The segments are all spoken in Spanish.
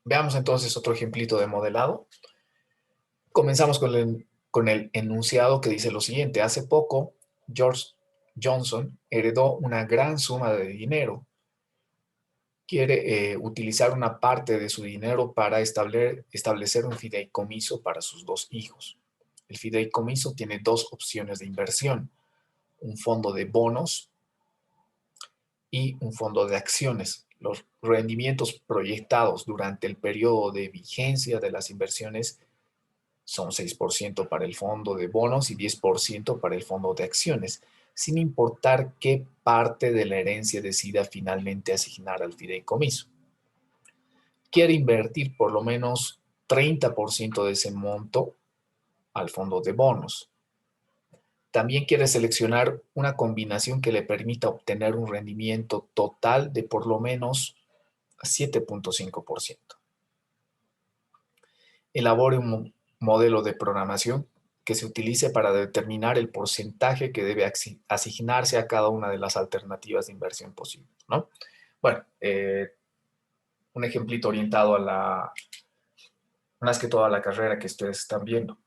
Veamos entonces otro ejemplito de modelado. Comenzamos con el enunciado que dice lo siguiente. Hace poco, George Johnson heredó una gran suma de dinero. Quiere utilizar una parte de su dinero para establecer un fideicomiso para sus dos hijos. El fideicomiso tiene dos opciones de inversión, un fondo de bonos y un fondo de acciones. Los rendimientos proyectados durante el periodo de vigencia de las inversiones son 6% para el fondo de bonos y 10% para el fondo de acciones, sin importar qué parte de la herencia decida finalmente asignar al fideicomiso. Quiere invertir por lo menos 30% de ese monto al fondo de bonos. También quiere seleccionar una combinación que le permita obtener un rendimiento total de por lo menos 7.5%. Elabore un modelo de programación que se utilice para determinar el porcentaje que debe asignarse a cada una de las alternativas de inversión posibles, ¿no? Bueno, un ejemplito orientado a más que toda la carrera que ustedes están viendo.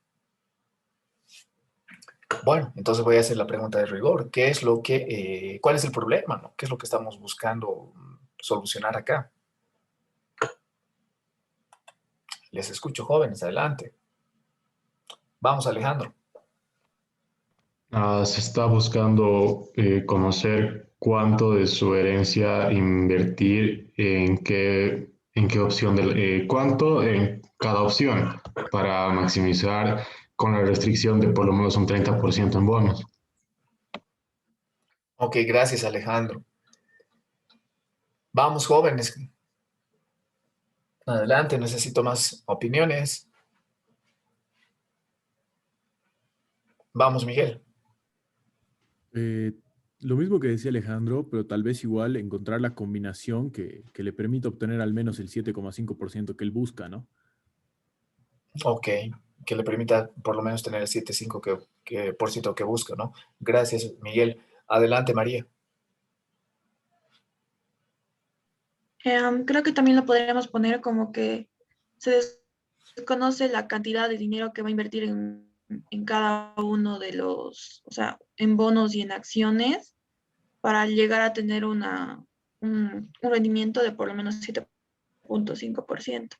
Bueno, entonces voy a hacer la pregunta de rigor. ¿Cuál es el problema, no? ¿Qué es lo que estamos buscando solucionar acá? Les escucho, jóvenes, adelante. Vamos, Alejandro. Se está buscando conocer cuánto de su herencia invertir en qué opción, cuánto en cada opción para maximizar con la restricción de por lo menos un 30% en bonos. Ok, gracias, Alejandro. Vamos, jóvenes. Adelante, necesito más opiniones. Vamos, Miguel. Eh, lo mismo que decía Alejandro, pero tal vez igual encontrar la combinación que le permita obtener al menos el 7,5% que él busca, ¿no? Ok, que le permita por lo menos tener el 7,5 por ciento que busca, ¿no? Gracias, Miguel. Adelante, María. Creo que también lo podríamos poner como que se desconoce la cantidad de dinero que va a invertir en cada uno de los, o sea, en bonos y en acciones para llegar a tener un rendimiento de por lo menos 7.5%.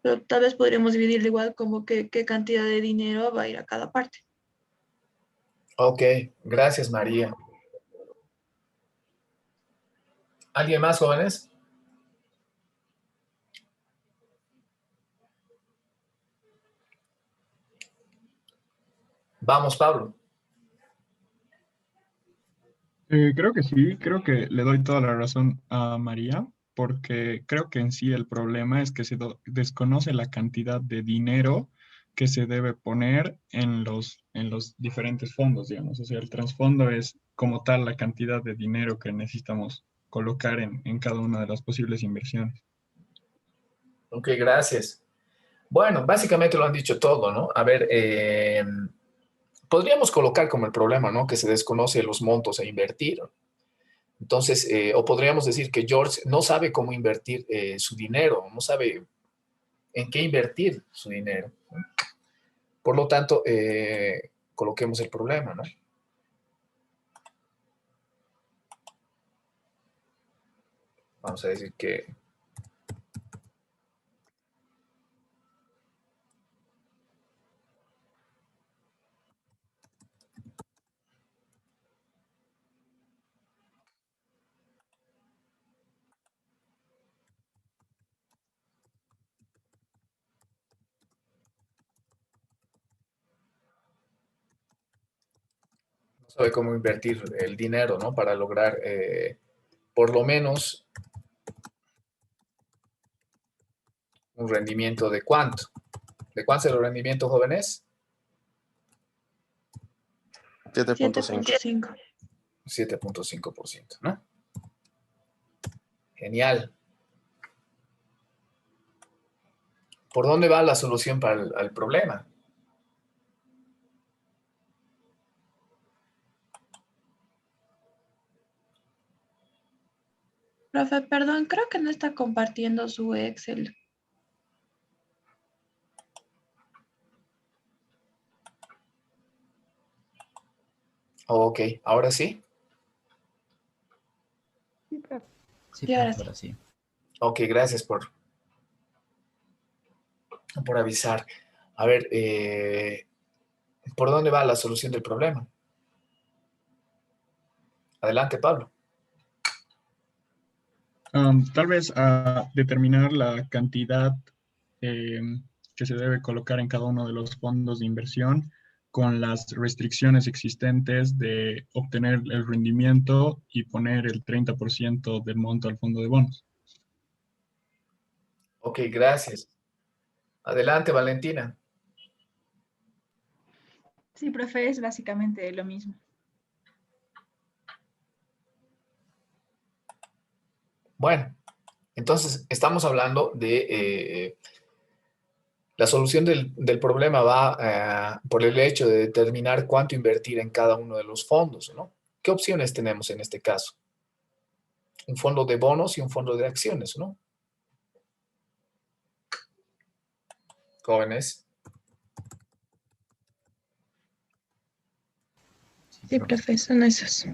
Pero tal vez podríamos dividirlo igual como que qué cantidad de dinero va a ir a cada parte. Ok, gracias, María. ¿Alguien más, jóvenes? Vamos, Pablo. Creo que sí, creo que le doy toda la razón a María, porque creo que en sí el problema es que desconoce la cantidad de dinero que se debe poner en los diferentes fondos, digamos. O sea, el trasfondo es como tal la cantidad de dinero que necesitamos colocar en cada una de las posibles inversiones. Ok, gracias. Bueno, básicamente lo han dicho todo, ¿no? A ver, podríamos colocar como el problema, ¿no? Que se desconoce los montos a invertir. Entonces, o podríamos decir que George no sabe cómo invertir su dinero, no sabe en qué invertir su dinero. Por lo tanto, coloquemos el problema, ¿no? Vamos a decir que no sabe cómo invertir el dinero, ¿no? Para lograr por lo menos un rendimiento de cuánto. ¿De cuánto es el rendimiento, jóvenes? 7.5. 7.5. 7.5%, ¿no? Genial. ¿Por dónde va la solución para el problema? Profe, perdón, creo que no está compartiendo su Excel. Ok, ahora sí. Sí, profe. Sí, Y ahora profe, ahora sí. Ok, gracias por avisar. A ver, ¿por dónde va la solución del problema? Adelante, Pablo. Tal vez a determinar la cantidad que se debe colocar en cada uno de los fondos de inversión con las restricciones existentes de obtener el rendimiento y poner el 30% del monto al fondo de bonos. Ok, gracias. Adelante, Valentina. Sí, profe, es básicamente lo mismo. Bueno, entonces estamos hablando de la solución del problema va por el hecho de determinar cuánto invertir en cada uno de los fondos, ¿no? ¿Qué opciones tenemos en este caso? Un fondo de bonos y un fondo de acciones, ¿no? Jóvenes. Sí, Sí, profe. profe, son esos.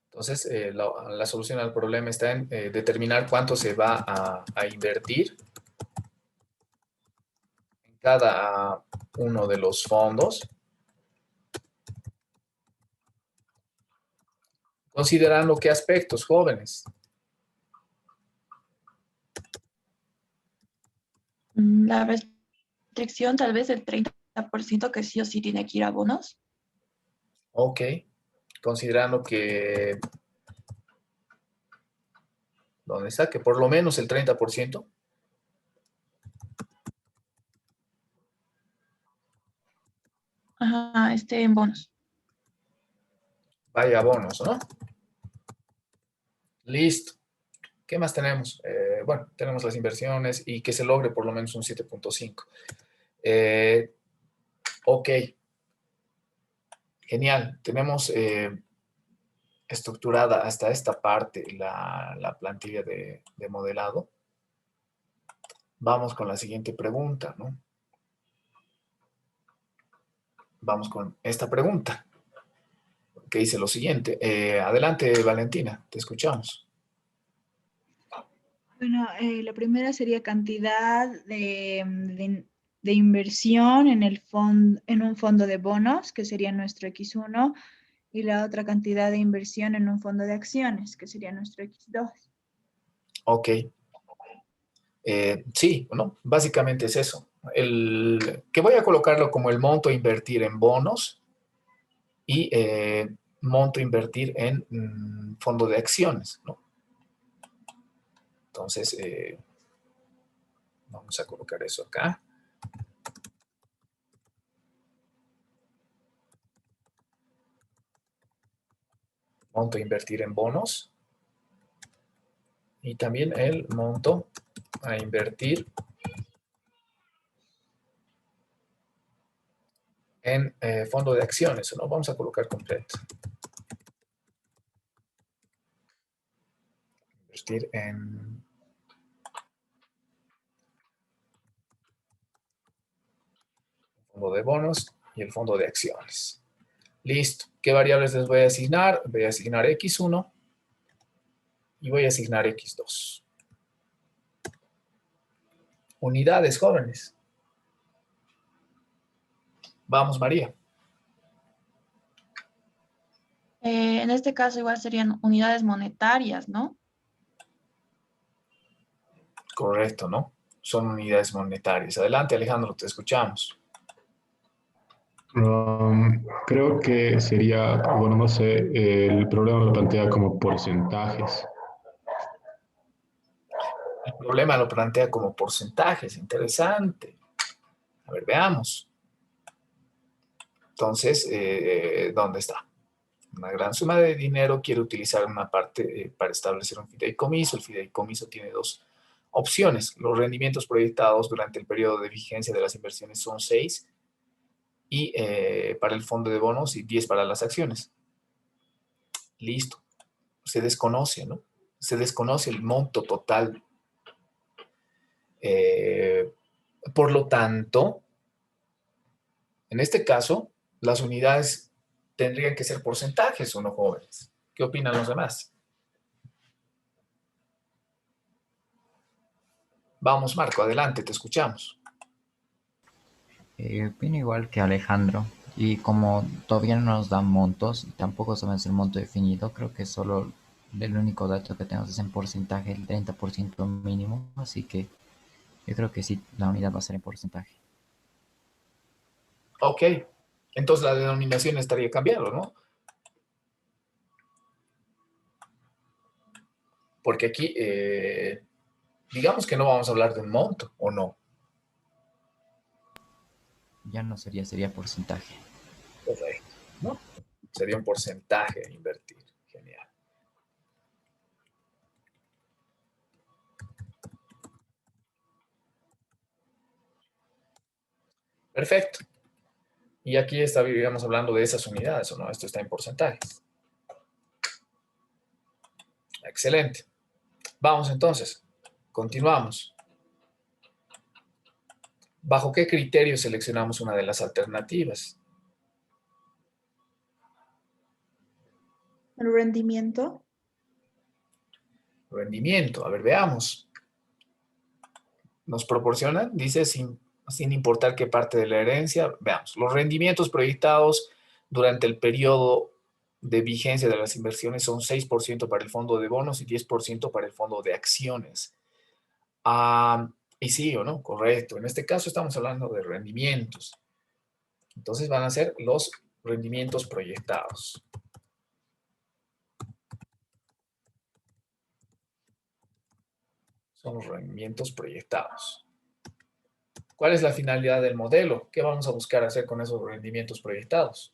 Entonces, la solución al problema está en determinar cuánto se va a invertir en cada uno de los fondos, considerando qué aspectos, jóvenes. La restricción tal vez del 30% que sí o sí tiene que ir a bonos. Ok, considerando que, ¿dónde está? Que por lo menos el 30%. Ajá, en bonos. Vaya a bonos, ¿no? Listo. ¿Qué más tenemos? Bueno, tenemos las inversiones y que se logre por lo menos un 7.5. Ok, genial. Tenemos estructurada hasta esta parte la plantilla de modelado. Vamos con la siguiente pregunta, ¿no? Vamos con esta pregunta, que dice lo siguiente. Adelante, Valentina, te escuchamos. Bueno, la primera sería cantidad de inversión en en un fondo de bonos, que sería nuestro X1, y la otra cantidad de inversión en un fondo de acciones, que sería nuestro X2. Ok. Sí, ¿no? Básicamente es eso. Que voy a colocarlo como el monto a invertir en bonos y monto a invertir en fondo de acciones, ¿no? Entonces, vamos a colocar eso acá. Monto a invertir en bonos y también el monto a invertir en fondo de acciones, ¿no? Vamos a colocar completo. Invertir en fondo de bonos y el fondo de acciones. Listo. ¿Qué variables les voy a asignar? Voy a asignar X1 y voy a asignar X2. Unidades, jóvenes. Vamos, María. En este caso igual serían unidades monetarias, ¿no? Correcto, ¿no? Son unidades monetarias. Adelante, Alejandro, te escuchamos. Creo que sería, bueno, no sé, el problema lo plantea como porcentajes. El problema lo plantea como porcentajes. Interesante. A ver, veamos. Entonces, ¿dónde está? Una gran suma de dinero quiere utilizar una parte para establecer un fideicomiso. El fideicomiso tiene dos opciones. Los rendimientos proyectados durante el periodo de vigencia de las inversiones son 6 y para el fondo de bonos y 10 para las acciones. Listo. Se desconoce, ¿no? Se desconoce el monto total. Por lo tanto, En este caso, las unidades tendrían que ser porcentajes, ¿o no, jóvenes? ¿Qué opinan los demás? Vamos, Marco, adelante, te escuchamos. Opino igual que Alejandro. Y como todavía no nos dan montos y tampoco sabemos el monto definido, creo que solo el único dato que tenemos es en porcentaje, el 30% mínimo. Así que yo creo que sí, la unidad va a ser en porcentaje. Ok, entonces la denominación estaría cambiando, ¿no? Porque aquí, digamos que no vamos a hablar de un monto, ¿o no? Ya no sería porcentaje. Correcto, ¿no? Sería un porcentaje a invertir. Genial. Perfecto. Y aquí estaríamos hablando de esas unidades, ¿o no? Esto está en porcentajes. Excelente. Vamos entonces. Continuamos. ¿Bajo qué criterio seleccionamos una de las alternativas? El rendimiento. Rendimiento. A ver, veamos. Nos proporcionan, dice, sin importar qué parte de la herencia. Veamos. Los rendimientos proyectados durante el periodo de vigencia de las inversiones son 6% para el fondo de bonos y 10% para el fondo de acciones. Y sí o no, correcto. En este caso estamos hablando de rendimientos. Entonces van a ser los rendimientos proyectados. Son los rendimientos proyectados. ¿Cuál es la finalidad del modelo? ¿Qué vamos a buscar hacer con esos rendimientos proyectados?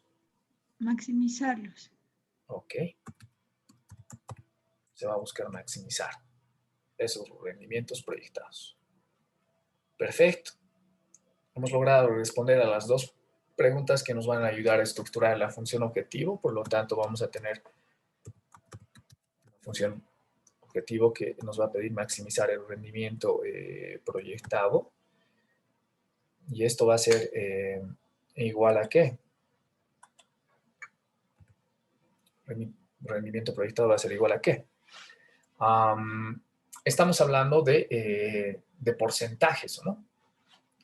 Maximizarlos. Ok. Se va a buscar maximizar esos rendimientos proyectados. Perfecto. Hemos logrado responder a las dos preguntas que nos van a ayudar a estructurar la función objetivo. Por lo tanto, vamos a tener una función objetivo que nos va a pedir maximizar el rendimiento proyectado. Y esto va a ser igual a ¿qué? Rendimiento proyectado va a ser igual a ¿qué? Estamos hablando de porcentajes, ¿no?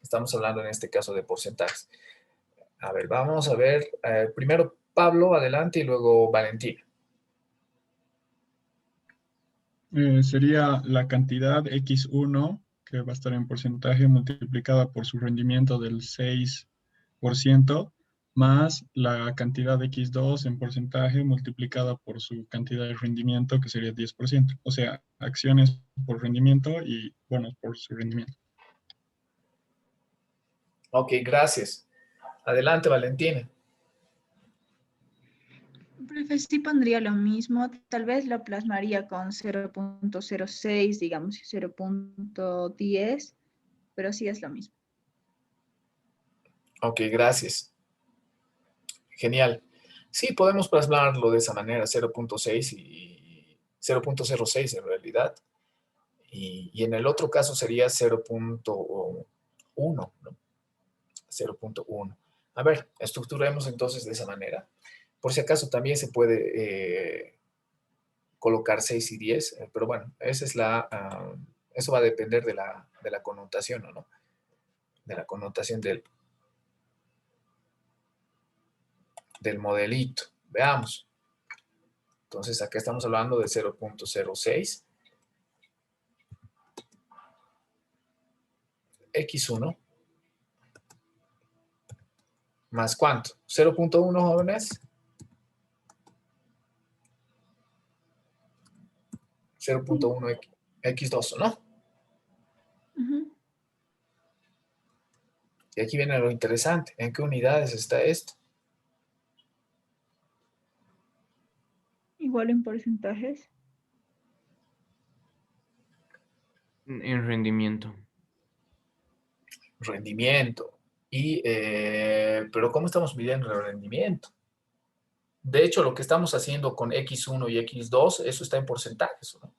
Estamos hablando en este caso de porcentajes. A ver, vamos a ver. Primero Pablo, adelante, y luego Valentina. Sería la cantidad X1, que va a estar en porcentaje, multiplicada por su rendimiento del 6%, más la cantidad X2 en porcentaje multiplicada por su cantidad de rendimiento, que sería 10%. O sea, acciones por rendimiento y bonos por su rendimiento. Ok, gracias. Adelante, Valentina. Profe, sí pondría lo mismo, tal vez lo plasmaría con 0.06, digamos 0.10, pero sí es lo mismo. Ok, gracias. Genial. Sí, podemos plasmarlo de esa manera, 0.6 y 0.06 en realidad. Y en el otro caso sería 0.1, ¿no? 0.1. A ver, estructuremos entonces de esa manera. Por si acaso también se puede colocar 6 y 10, pero bueno, esa es eso va a depender de la connotación, ¿o no? De la connotación del modelito. Veamos. Entonces, acá estamos hablando de 0.06. X1. ¿Más cuánto? 0.1, jóvenes. 0.1 X2, ¿no? Y aquí viene lo interesante. ¿En qué unidades está esto? Igual en porcentajes. En rendimiento. Rendimiento. Pero ¿cómo estamos midiendo el rendimiento? De hecho, lo que estamos haciendo con X1 y X2, eso está en porcentajes, ¿no?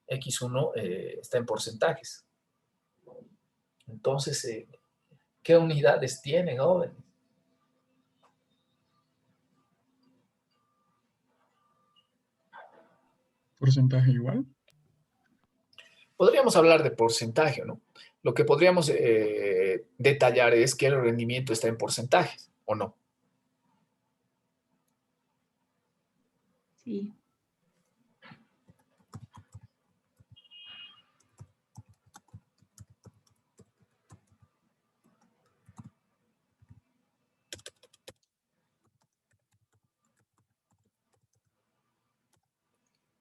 X1 está en porcentajes. Entonces, ¿qué unidades tienen, jóvenes? Porcentaje igual. Podríamos hablar de porcentaje, ¿no? Lo que podríamos detallar es que el rendimiento está en porcentajes, ¿o no? Sí.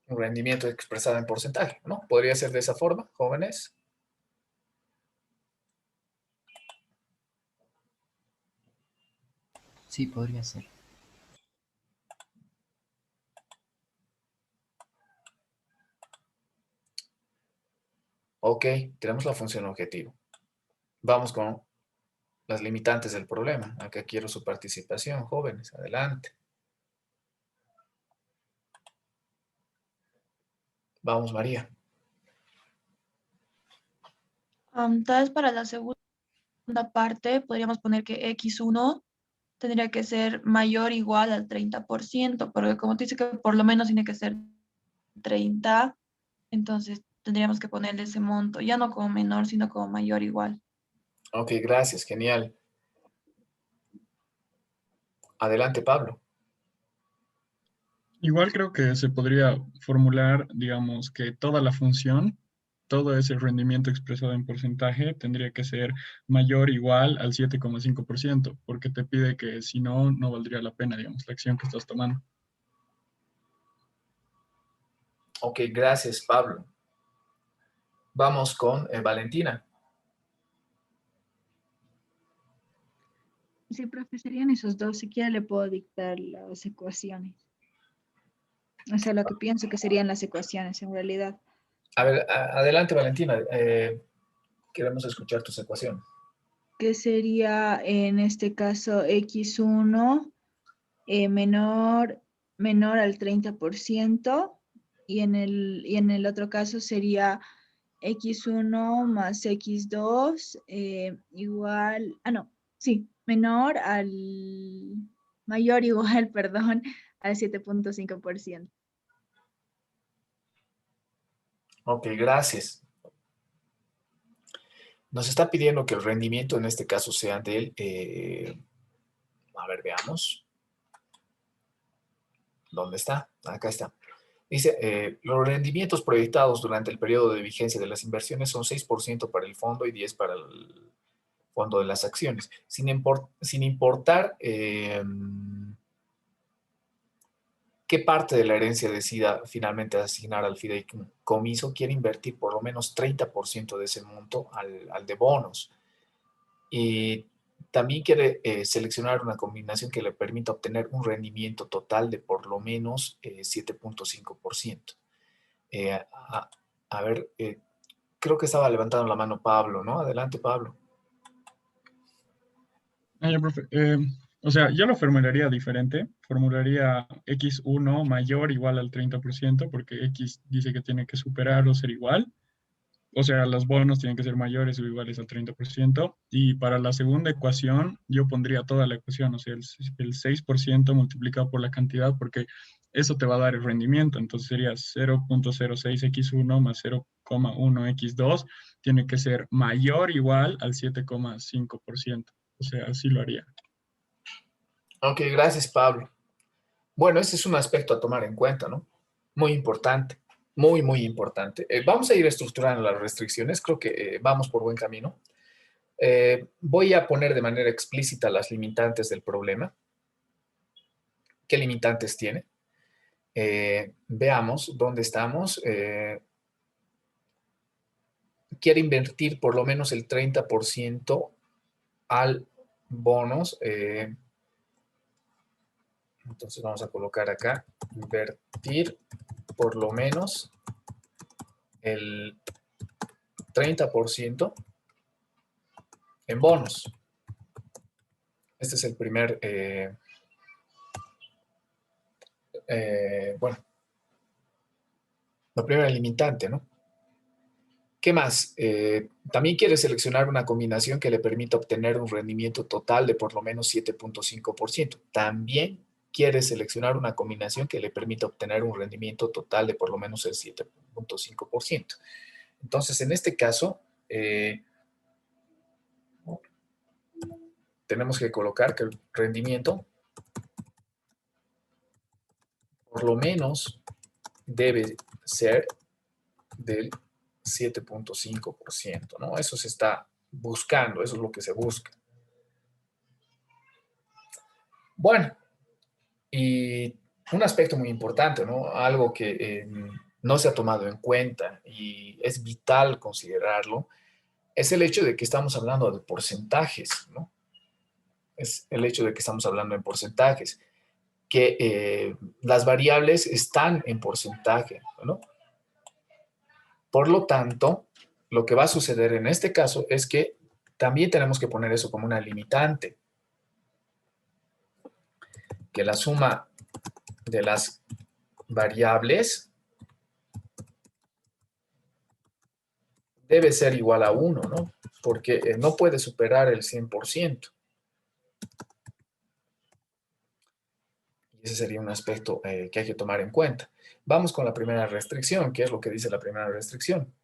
Un rendimiento expresado en porcentaje, ¿no? ¿Podría ser de esa forma, jóvenes? Sí, podría ser. Ok, tenemos la función objetivo. Vamos con las limitantes del problema. Acá quiero su participación, jóvenes. Adelante. Vamos, María. Tal vez para la segunda parte podríamos poner que X1 tendría que ser mayor o igual al 30%, porque como te dice que por lo menos tiene que ser 30, entonces tendríamos que ponerle ese monto, ya no como menor, sino como mayor o igual. Ok, gracias, genial. Adelante, Pablo. Igual creo que se podría formular, digamos, que toda la función, todo ese rendimiento expresado en porcentaje tendría que ser mayor o igual al 7,5%, porque te pide que si no, no valdría la pena, digamos, la acción que estás tomando. Ok, gracias, Pablo. Vamos con Valentina. Sí, profe, serían esos dos. Si quiere le puedo dictar las ecuaciones. O sea, lo que pienso que serían las ecuaciones en realidad. A ver, adelante, Valentina. Queremos escuchar tus ecuaciones. Que sería en este caso X1 menor al 30%, y en el otro caso sería X1 más X2 igual, no, sí, mayor igual, perdón, al 7,5%. Ok, gracias. Nos está pidiendo que el rendimiento en este caso sea del... a ver, veamos. ¿Dónde está? Acá está. Dice, los rendimientos proyectados durante el periodo de vigencia de las inversiones son 6% para el fondo y 10% para el fondo de las acciones. Sin importar qué parte de la herencia decida finalmente asignar al fideicomiso, quiere invertir por lo menos 30% de ese monto al de bonos. Y también quiere seleccionar una combinación que le permita obtener un rendimiento total de por lo menos 7,5%. A ver, creo que estaba levantando la mano Pablo, ¿no? Adelante, Pablo. Ya, profe. O sea, yo lo formularía diferente. Formularía X1 mayor o igual al 30%, porque X dice que tiene que superar o ser igual. O sea, los bonos tienen que ser mayores o iguales al 30%. Y para la segunda ecuación, yo pondría toda la ecuación, o sea, el 6% multiplicado por la cantidad, porque eso te va a dar el rendimiento. Entonces sería 0,06x1 más 0,1x2. Tiene que ser mayor o igual al 7,5%. O sea, así lo haría. Ok, gracias, Pablo. Bueno, ese es un aspecto a tomar en cuenta, ¿no? Muy importante, muy, muy importante. Vamos a ir estructurando las restricciones, creo que vamos por buen camino. Voy a poner de manera explícita las limitantes del problema. ¿Qué limitantes tiene? Veamos dónde estamos. Quiere invertir por lo menos el 30% al bonos. Entonces vamos a colocar acá, invertir por lo menos el 30% en bonos. Este es el primer, bueno, la primera limitante, ¿no? ¿Qué más? También quiere seleccionar una combinación que le permita obtener un rendimiento total de por lo menos 7,5%. También quiere seleccionar una combinación que le permita obtener un rendimiento total de por lo menos el 7.5%. Entonces, en este caso, tenemos que colocar que el rendimiento por lo menos debe ser del 7.5%, ¿no? Eso se está buscando, eso es lo que se busca. Bueno, y un aspecto muy importante, ¿no? Algo que no se ha tomado en cuenta y es vital considerarlo, es el hecho de que estamos hablando de porcentajes, ¿no? Es el hecho de que estamos hablando en porcentajes, que las variables están en porcentaje, ¿no? Por lo tanto, lo que va a suceder en este caso es que también tenemos que poner eso como una limitante, que la suma de las variables debe ser igual a 1, ¿no? Porque no puede superar el 100%. Y ese sería un aspecto que hay que tomar en cuenta. Vamos con la primera restricción. ¿Qué es lo que dice la primera restricción?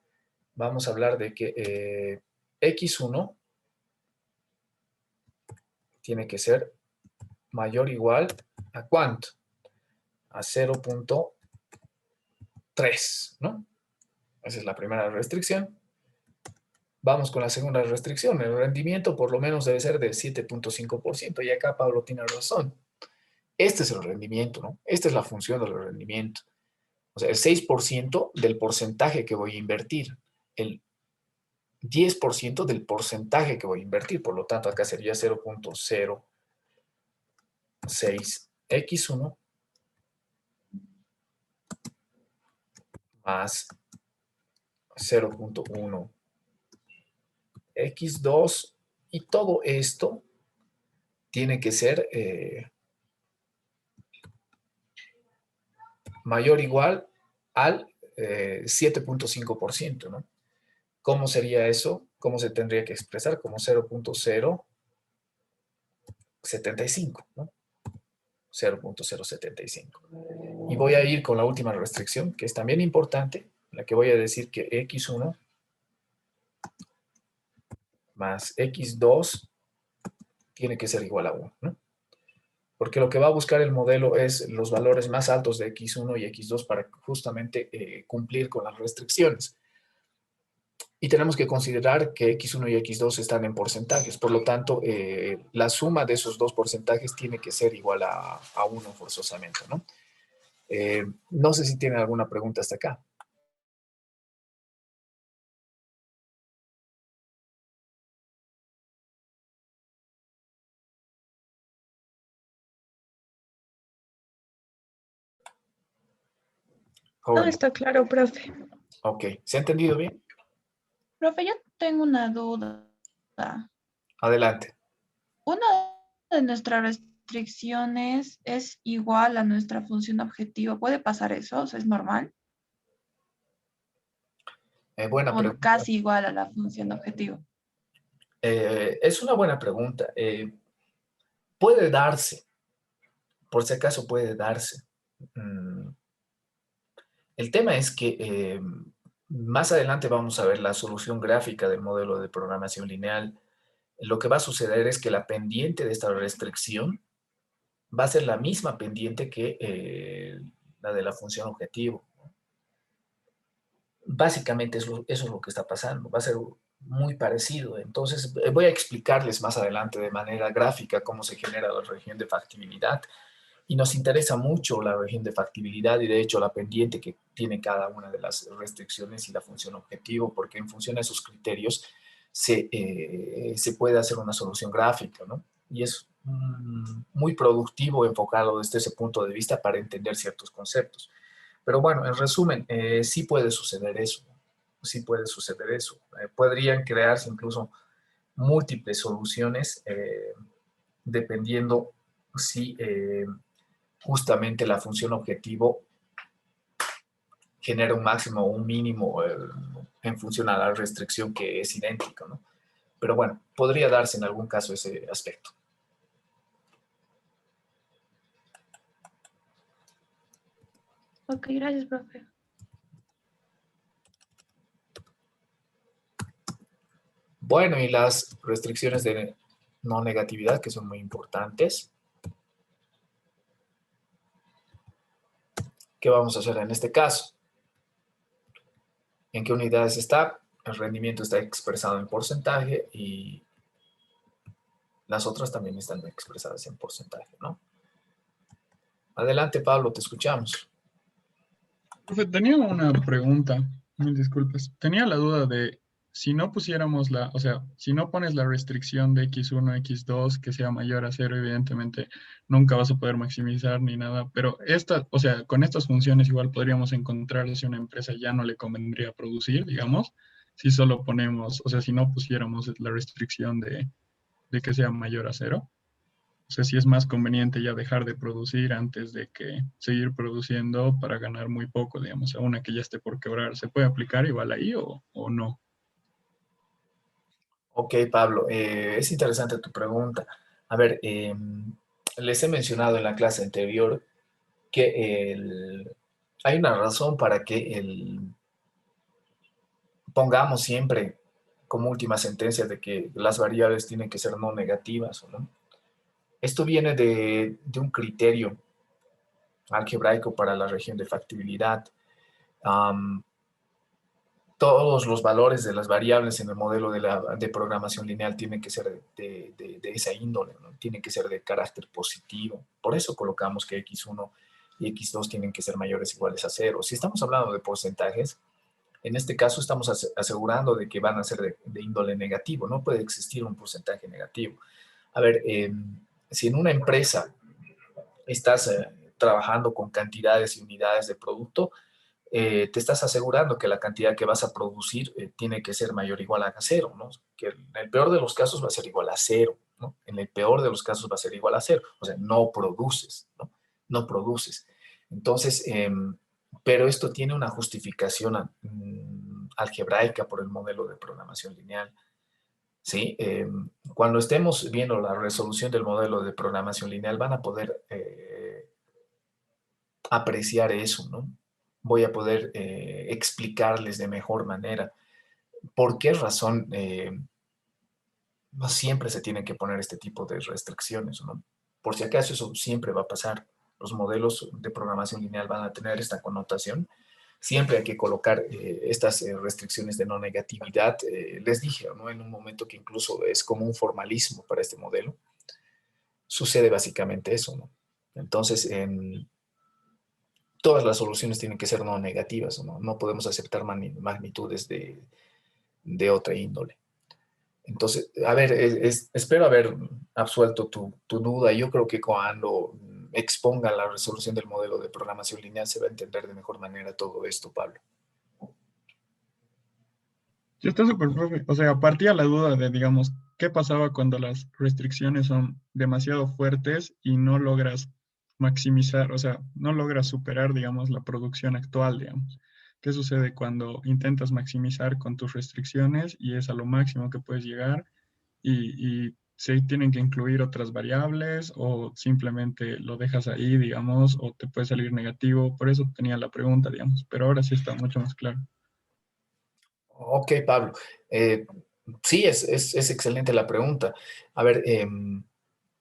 Vamos a hablar de que x1 tiene que ser mayor o igual a ¿cuánto? A 0.3, ¿no? Esa es la primera restricción. Vamos con la segunda restricción. El rendimiento por lo menos debe ser del 7.5%. Y acá Pablo tiene razón. Este es el rendimiento, ¿no? Esta es la función del rendimiento. O sea, el 6% del porcentaje que voy a invertir. El 10% del porcentaje que voy a invertir. Por lo tanto, acá sería 0.06x1 más 0.1 x2, y todo esto tiene que ser mayor o igual al 7.5%, ¿no? ¿Cómo sería eso? ¿Cómo se tendría que expresar? Como 0.075, ¿no? 0.075. Y voy a ir con la última restricción, que es también importante, la que voy a decir que x1 más x2 tiene que ser igual a 1, ¿no? Porque lo que va a buscar el modelo es los valores más altos de x1 y x2 para justamente cumplir con las restricciones. Y tenemos que considerar que x1 y x2 están en porcentajes, por lo tanto, la suma de esos dos porcentajes tiene que ser igual a 1 forzosamente, ¿no? No sé si tienen alguna pregunta hasta acá. No, está claro, profe. Ok, ¿se ha entendido bien? Profe, yo tengo una duda. Adelante. Una de nuestras restricciones es igual a nuestra función objetivo. ¿Puede pasar eso? O sea, ¿es normal? Buena O pregunta. casi igual a la función objetivo. Es una buena pregunta. Puede darse, por si acaso puede darse. El tema es que más adelante vamos a ver la solución gráfica del modelo de programación lineal. Lo que va a suceder es que la pendiente de esta restricción va a ser la misma pendiente que la de la función objetivo. Básicamente eso es lo que está pasando. Va a ser muy parecido. Entonces voy a explicarles más adelante de manera gráfica cómo se genera la región de factibilidad. Y nos interesa mucho la región de factibilidad y de hecho la pendiente que tiene cada una de las restricciones y la función objetivo, porque en función a esos criterios se puede hacer una solución gráfica, ¿no? Y es muy productivo enfocarlo desde ese punto de vista para entender ciertos conceptos. Pero bueno, en resumen, sí puede suceder eso, sí puede suceder eso. Podrían crearse incluso múltiples soluciones dependiendo si justamente la función objetivo genera un máximo o un mínimo en función a la restricción que es idéntica, ¿no? Pero bueno, podría darse en algún caso ese aspecto. Ok, gracias, profe. Bueno, y las restricciones de no negatividad, que son muy importantes. ¿Qué vamos a hacer en este caso? ¿En qué unidades está? El rendimiento está expresado en porcentaje y las otras también están expresadas en porcentaje, ¿no? Adelante, Pablo, te escuchamos. Profe, tenía una pregunta, mil disculpas. Tenía la duda de si no pusiéramos o sea, si no pones la restricción de X1, X2, que sea mayor a cero, evidentemente nunca vas a poder maximizar ni nada, pero o sea, con estas funciones igual podríamos encontrar si una empresa ya no le convendría producir, digamos, si solo ponemos, o sea, si no pusiéramos la restricción de que sea mayor a cero. O sea, si es más conveniente ya dejar de producir antes de que seguir produciendo para ganar muy poco, digamos, a una que ya esté por quebrar. ¿Se puede aplicar igual ahí o no? Ok, Pablo, es interesante tu pregunta. A ver, les he mencionado en la clase anterior que hay una razón para que pongamos siempre como última sentencia de que las variables tienen que ser no negativas, ¿no? Esto viene de un criterio algebraico para la región de factibilidad. Am, Todos los valores de las variables en el modelo de programación lineal tienen que ser de esa índole, ¿no? Tienen que ser de carácter positivo. Por eso colocamos que x1 y x2 tienen que ser mayores o iguales a 0. Si estamos hablando de porcentajes, en este caso estamos asegurando de que van a ser de índole negativo. No puede existir un porcentaje negativo. A ver, si en una empresa estás trabajando con cantidades y unidades de producto, te estás asegurando que la cantidad que vas a producir tiene que ser mayor o igual a 0, ¿no? Que en el peor de los casos va a ser igual a 0, ¿no? En el peor de los casos va a ser igual a 0, o sea, no produces, ¿no? No produces. Entonces, pero esto tiene una justificación algebraica por el modelo de programación lineal, ¿sí? Cuando estemos viendo la resolución del modelo de programación lineal, van a poder apreciar eso, ¿no? Voy a poder explicarles de mejor manera por qué razón no siempre se tienen que poner este tipo de restricciones, ¿no? Por si acaso eso siempre va a pasar. Los modelos de programación lineal van a tener esta connotación. Siempre hay que colocar estas restricciones de no negatividad. Les dije, ¿no? En un momento que incluso es como un formalismo para este modelo. Sucede básicamente eso, ¿no? Entonces, todas las soluciones tienen que ser no negativas, ¿no? No podemos aceptar magnitudes de otra índole. Entonces, a ver, espero haber absuelto tu duda. Yo creo que cuando exponga la resolución del modelo de programación lineal se va a entender de mejor manera todo esto, Pablo. Sí, está súper, profe. O sea, partía la duda de, digamos, ¿qué pasaba cuando las restricciones son demasiado fuertes y no logras maximizar, o sea, no logras superar, digamos, la producción actual, digamos? ¿Qué sucede cuando intentas maximizar con tus restricciones y es a lo máximo que puedes llegar y se tienen que incluir otras variables o simplemente lo dejas ahí, digamos, o te puede salir negativo? Por eso tenía la pregunta, digamos, pero ahora sí está mucho más claro. Ok, Pablo. Sí, es excelente la pregunta. A ver,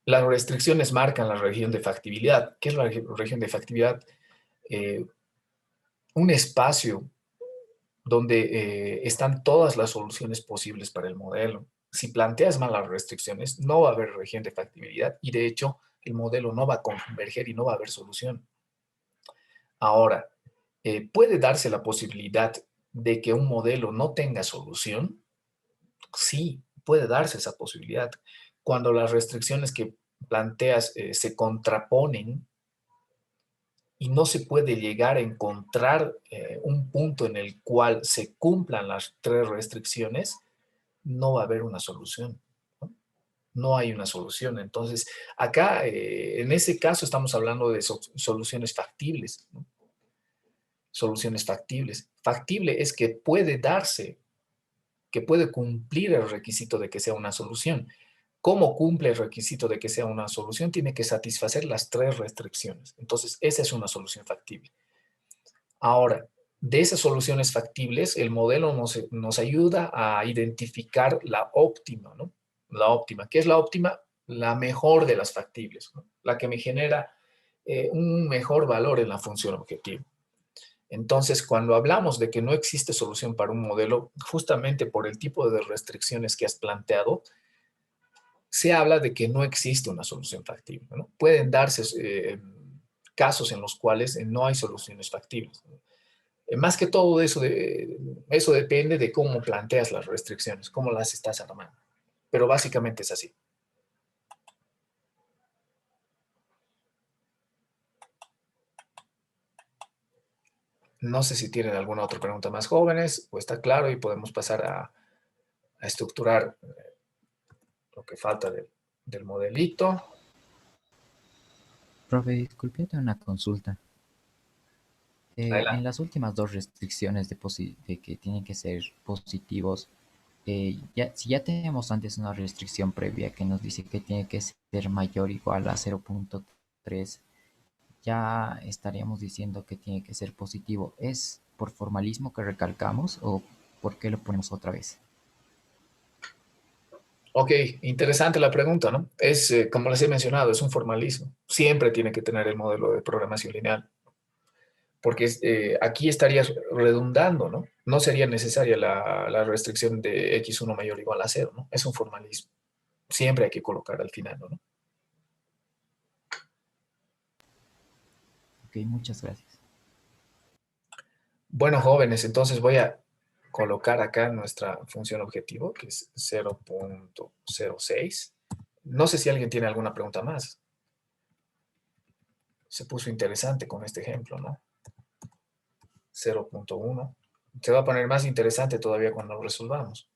las restricciones marcan la región de factibilidad. ¿Qué es la región de factibilidad? Eh, un espacio donde están todas las soluciones posibles para el modelo. Si planteas mal las restricciones, no va a haber región de factibilidad y de hecho el modelo no va a converger y no va a haber solución. Ahora, ¿puede darse la posibilidad de que un modelo no tenga solución? Sí, puede darse esa posibilidad. Cuando las restricciones que planteas se contraponen y no se puede llegar a encontrar un punto en el cual se cumplan las tres restricciones, no va a haber una solución. No, no hay una solución. Entonces, acá, en ese caso, estamos hablando de soluciones factibles, ¿no? Soluciones factibles. Factible es que puede darse, que puede cumplir el requisito de que sea una solución. ¿Cómo cumple el requisito de que sea una solución? Tiene que satisfacer las tres restricciones. Entonces, esa es una solución factible. Ahora, de esas soluciones factibles, el modelo nos ayuda a identificar la óptima, ¿no? La óptima. ¿Qué es la óptima? La mejor de las factibles, ¿no? La que me genera un mejor valor en la función objetivo. Entonces, cuando hablamos de que no existe solución para un modelo, justamente por el tipo de restricciones que has planteado, se habla de que no existe una solución factible, ¿no? Pueden darse casos en los cuales no hay soluciones factibles, ¿no? Más que todo eso depende de cómo planteas las restricciones, cómo las estás armando. Pero básicamente es así. No sé si tienen alguna otra pregunta más jóvenes, o está claro y podemos pasar a estructurar lo que falta del modelito. Profe, disculpe, tengo una consulta. En Adelante. las últimas dos restricciones de que tienen que ser positivos, si ya tenemos antes una restricción previa que nos dice que tiene que ser mayor o igual a 0.3, ya estaríamos diciendo que tiene que ser positivo. ¿Es por formalismo que recalcamos o por qué lo ponemos otra vez? Ok, interesante la pregunta, ¿no? Es, como les he mencionado, es un formalismo. Siempre tiene que tener el modelo de programación lineal, porque aquí estarías redundando, ¿no? No sería necesaria la restricción de x1 mayor o igual a 0, ¿no? Es un formalismo. Siempre hay que colocar al final, ¿no? Ok, muchas gracias. Bueno, jóvenes, entonces voy a colocar acá nuestra función objetivo, que es 0.06. No sé si alguien tiene alguna pregunta más. Se puso interesante con este ejemplo, ¿no? 0.1. Se va a poner más interesante todavía cuando lo resolvamos.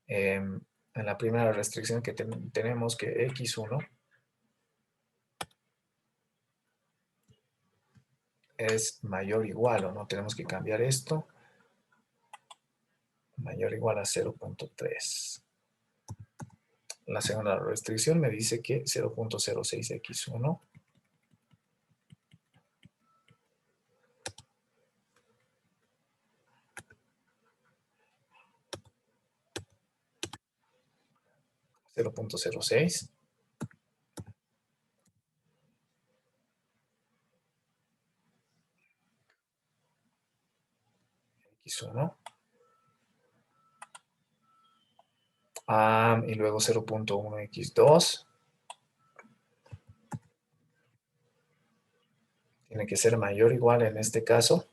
En la primera restricción que tenemos que x1 es mayor o igual, ¿o no? Tenemos que cambiar esto. Mayor o igual a 0.3. La segunda restricción me dice que 0.06x1 0.06 x1 y luego 0.1 x2 tiene que ser mayor o igual en este caso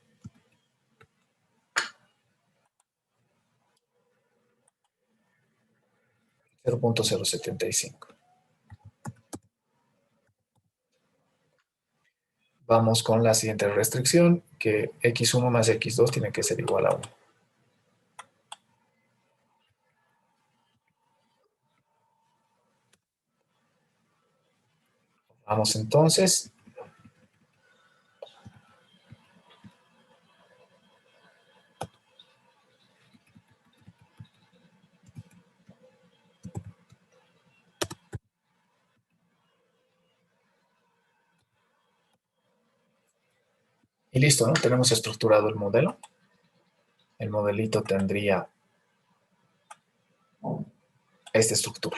a 0.075. Vamos con la siguiente restricción, que x1 más x2 tiene que ser igual a 1. Vamos entonces. Y listo, ¿no? Tenemos estructurado el modelo. El modelito tendría esta estructura.